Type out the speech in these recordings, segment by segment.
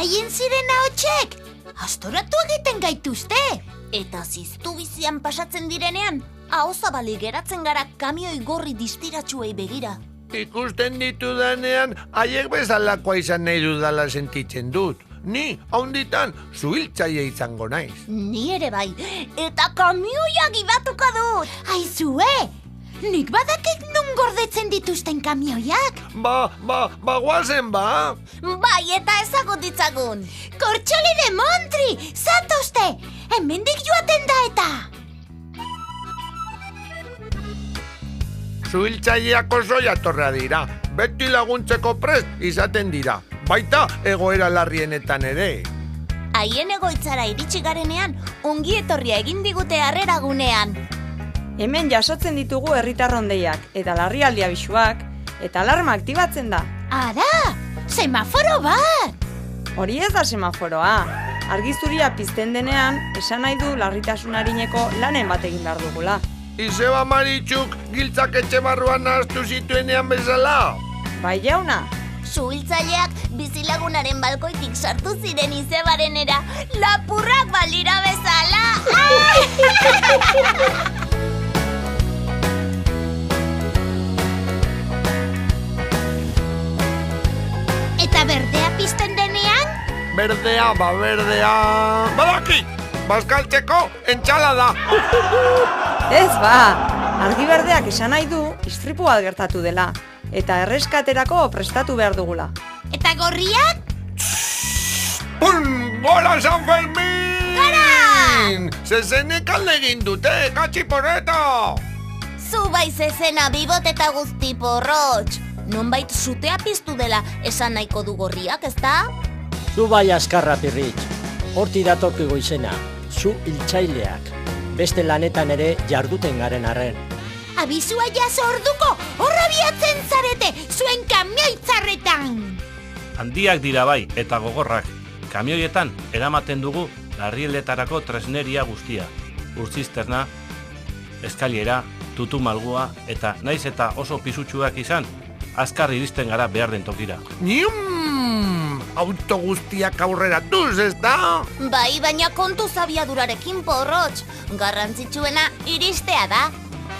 haien ziren ahotsek, astoratu egiten gaituzte. Eta ziztu bizian pasatzen direnean, aho zabalik geratzen gara kamioi gorri distiratsuei begira. Ikusten ditudanean, haiek bezalakoa izan nahi dudala sentitzen dut. Ni, haunditan, zuhiltzaile izango naiz. Ni ere bai, eta kamioia gibatuko dut. Aizue, nik badakik nun gordetzen dituzten kamioiak. Guazen ba. Bai, eta ezagut ditzagun. Kortxoli de Montri, zatozte, hemendik joaten da eta. Zuhiltzaileak oso jatorra dira, beti laguntzeko prest izaten dira, baita egoera larrienetan ere. Haien egoitzara iritsi garenean, ongi etorria egin digute harrera gunean. Hemen jasotzen ditugu herritarrondeiak eta larrialdi abisuak, eta alarma aktibatzen da. Ara, semaforo bat! Hori ez da semaforoa. Argizuria pizten denean, esan nahi du larritasun arineko lanen bat egin behar dugula. Izeba Maritxuk giltzak etxe barruan nahaztu zituenean bezala? Bai jauna. Zuhiltzaileak bizilagunaren balkoitik sartu ziren izebarenera, lapurrak balira bezala. Eta berdea pizten denean? Berdea, berdea... Badakit! Bazkaltzeko entxalada! Ez ba! Argi berdeak esan nahi du istripu bat gertatu dela, eta erreskaterako prestatu behar dugula. Eta gorriak? Pum! Gola San Fermin! Gara! Zezenek alde egin dute, katxiporreto! Zu bai zezena bibot eta guzti porrotx. Nonbait sutea piztu dela esan nahiko du gorriak, ezta? Zu bai azkarra pirritx, horti datorkigo izena, zu hiltzaileak, beste lanetan ere jarduten garen arren. Abizua jaso orduko, horra biatzen zarete, zuen kamioitzarretan! Handiak dira bai eta gogorrak, kamioietan eramaten dugu larrialdetarako tresneria guztia, urtzizterna, eskaliera, tutu malgua eta naiz eta oso pisutsuak izan, azkar iristen gara behar den tokira. Auto guztiak aurreratuz, ez da? Bai, baina kontu zabiadurarekin porrotx. Garrantzitsuena iristea da.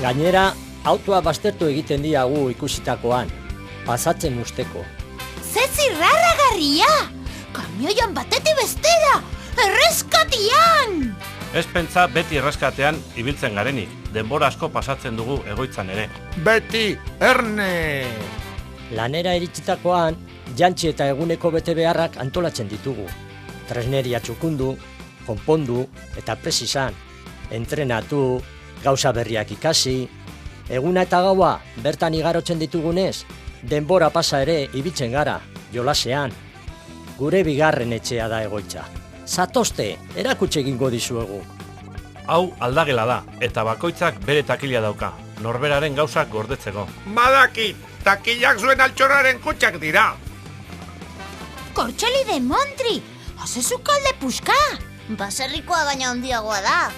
Gainera, autoa baztertu egiten diagu ikusitakoan, pasatzen usteko. Ze zirraragarria! Kamioian batetik bestera! Erreskatian! Ez pentsa beti erreskatean ibiltzen garenik, denbora asko pasatzen dugu egoitzan ere. Beti, erne! Lanera iritsitakoan, jantzi eta eguneko bete beharrak antolatzen ditugu. Tresneria txukundu, konpondu eta presizan. Entrenatu, gauza berriak ikasi. Eguna eta gaua bertan igarotzen ditugunez, denbora pasa ere ibiltzen gara, jolasean. Gure bigarren etxea da egoitza. Zatozte, erakutsi egingo dizuegu. Hau aldagela da, eta bakoitzak bere takila dauka, norberaren gauzak gordetzeko. Badakit, takilak zuen altxorraren kutxak dira. Kortxoli de Montri, hazezukalde puska! Baserrikoa baina handiagoa da.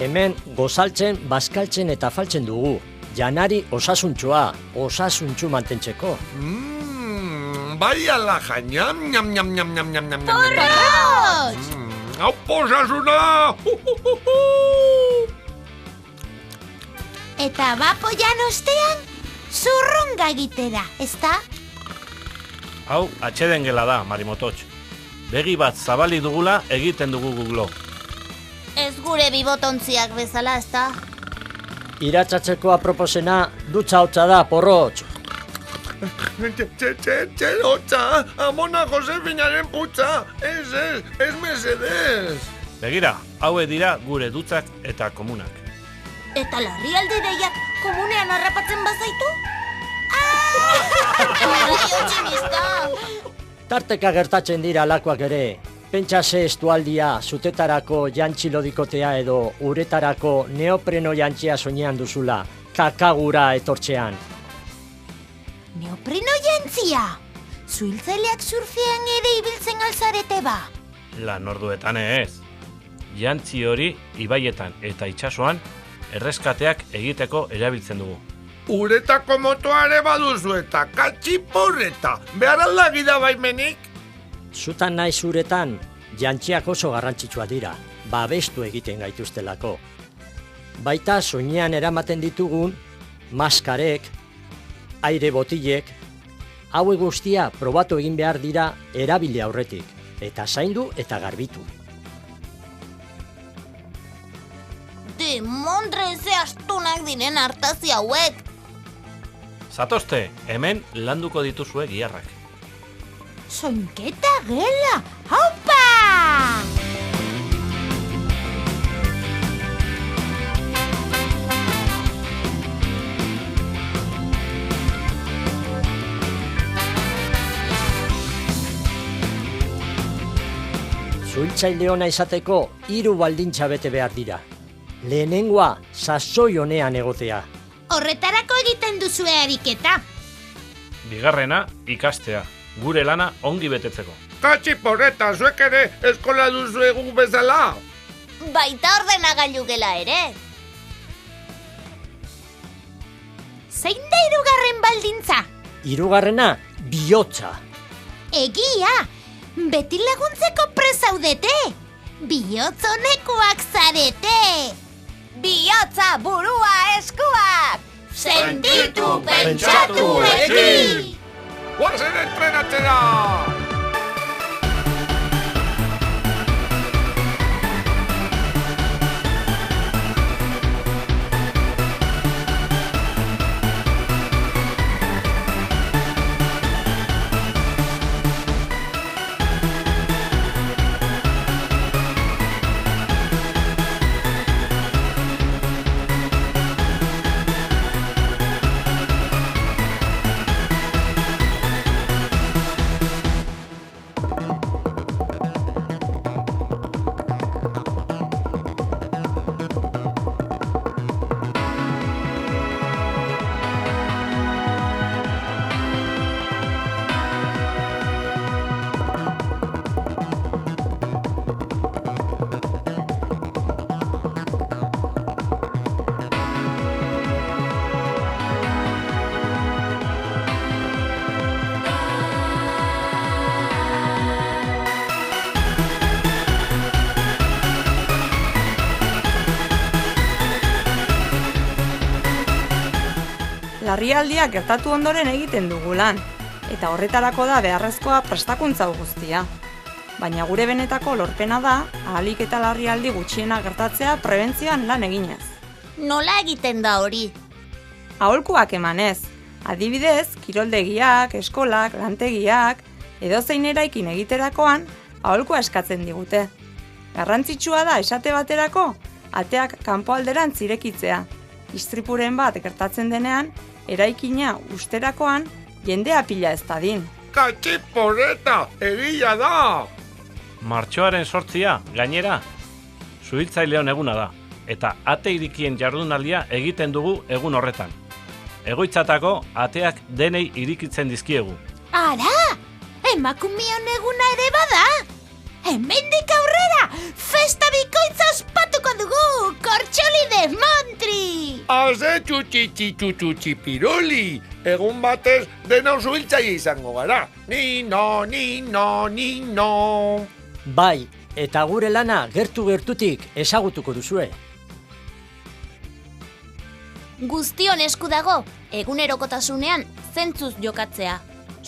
Hemen gozaltzen, bazkaltzen eta faltzen dugu. Janari osasuntsu mantentzeko. Bai ala jainam, ñam. Porrotx! Hau posasuna! Eta bapoian ostean, zurrunga egitera, ezta? Hau atxeden gela da, Marimototx. Begi bat zabali dugula egiten dugu guglo. Ez gure bibotontziak bezala, ezta? Iratzatzeko aproposena dutxa hotza da, porrotx. Hotza, amona Josefinaren putza, ez mesedez. Begira, haue dira gure dutzak eta komunak. Eta larrialdi deiak komunean harrapatzen bazaitu? Tarteka gertatzen dira alakoak ere. Pentsa ze estualdia, zutetarako jantxilodikotea edo uretarako neopreno jantzia soinean duzula, kakagura etortzean. Neopreno jantzia! Zuhiltzaileak surfean ere ibiltzen alzarete ba? Lan orduetan ez. Jantzi hori ibaietan eta itsasoan erreskateak egiteko erabiltzen dugu. Uretako motoa ere baduzu eta katxiporreta, behar aldagida baimenik? zutan nahi zuretan jantziak oso garrantzitsua dira, babestu egiten gaituztelako. Baita soinean eramaten ditugun maskarek, aire botilek, hauek guztia probatu egin behar dira erabili aurretik, eta zaindu eta garbitu. Demondre ze astunak diren hartazi hauek. Zatozte, hemen landuko dituzue giharrak. Soinketa gela, haupa! Zuhiltzaile ona izateko 3 baldintza bete behar dira. Lehenengoa, sasoi honean egotea. Horretarako egiten duzue ariketa. Bigarrena, ikastea. Gure lana ongi betetzeko. Katxi porreta, zuek ere eskola duzu egun bezala. Baita ordenagailu gela ere. Zein da 3. baldintza? 3. bihotza. Egia, beti laguntzeko prezaudete. Bihotz honekoak zarete. Bihotza, burua, eskuak! Sentitu, pentsatu, eki! Guazen entrenatzera! Larrialdiak gertatu ondoren egiten dugu lan, eta horretarako da beharrezkoa prestakuntza guztia. Baina gure benetako lorpena da, ahalik eta larrialdi gutxiena gertatzea prebentzioan lan eginez. Nola egiten da hori? Aholkuak emanez, adibidez, kiroldegiak, eskolak, lantegiak, edozein eraikin egiterakoan, aholkua eskatzen digute. Garrantzitsua da esate baterako, ateak kanpoalderantz irekitzea. Istripuren bat gertatzen denean, eraikina usterakoan jendea pila ez dadin. Katxi porreta, egia da! Martxoaren 8 gainera, zuhiltzaileon eguna da, eta ate irikien jardunaldia egiten dugu egun horretan. Egoitzatako ateak denei irikitzen dizkiegu. Ara! Emakumeon eguna ere bada! Hemendik aurrera, festa bikoitza ospatuko dugu, Kortxoli de Montri! Haze txutxi piruli! Egun batez dena zuhiltzaile izango gara. Nino, nino, nino! Bai, eta gure lana gertutik ezagutuko duzue. Guztion esku dago, egunerokotasunean zentzuz jokatzea.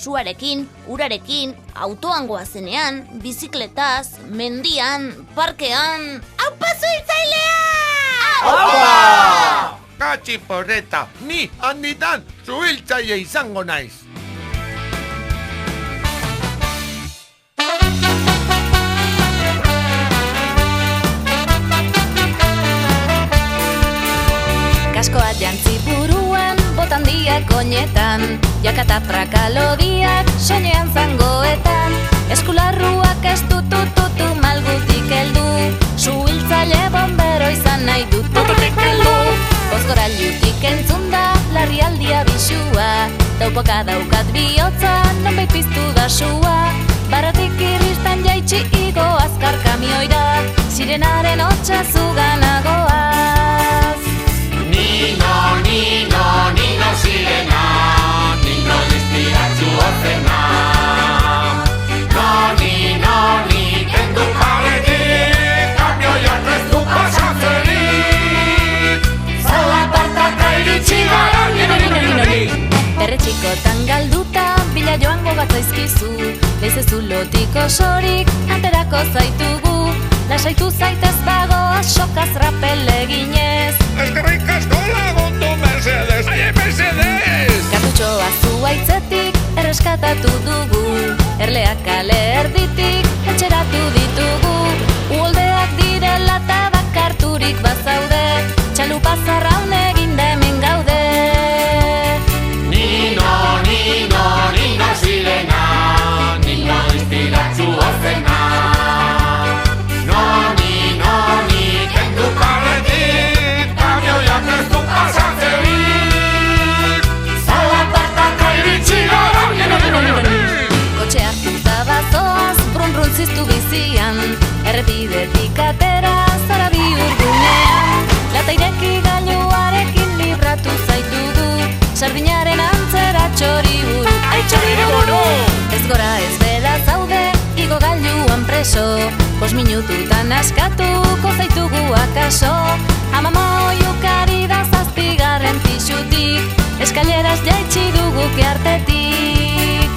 Suarekin, urarekin, autoan goazenean, bizikletaz, mendian, parkean... Aupa zuhiltzailea! Aupa! Katxi porreta, ni handitan zuhiltzaile izango naiz. Kaskoa jantzi buruan, botan diak oinetan, jakata prakalodiak soinean zangoetan, eskularruak ez tutututu malgutik heldu, zuhiltzaile bombero izan nahi dut tututik heldu. Bozgorailutik entzun da larrialdia bisua, daupoka daukat bihotza, nonbait piztu da sua, barratik irristan jaitsi igo azkar kamioira, sirenaren hotsa zuganagoaz. Nino, nino, nino sirena, nino dispiratzu ozena. No, nino. bat zaizkizu, leizezu lotiko sorik, aterako zaitugu, lasaitu zaitez bagoaz sokaz rapel eginez. Eskerrik asko lagundu, Mercedes! Aie, Mercedes! Kartutxoa zuaitzetik erreskatatu dugu, erleak kale erditik etxeratu ditugu, uholdeak direla eta bakarturik bazaude, txalupa zarraun egin hemen gaude. Nino, Nino, Nino zirena, Nino inspiratzua zena. Noni, noni, kendu parretik, kamioiak ez du pasatzerik. Zalatartaka iritsi gara, Kotxe hartuta bazoaz, brun ziztu bizian, errepidetik atera zara bihurgunean, lata ireki gailuarekin libratu zaitugu, sardinaren antzera txoriburu. Ai, txoriburu! Ez gora ez bera zaude, igo gailuan preso, 5 minututan askatuko zaitugu akaso, amama oiukari da 7. pisutik, eskaileraz jaitsi dugu keartetik.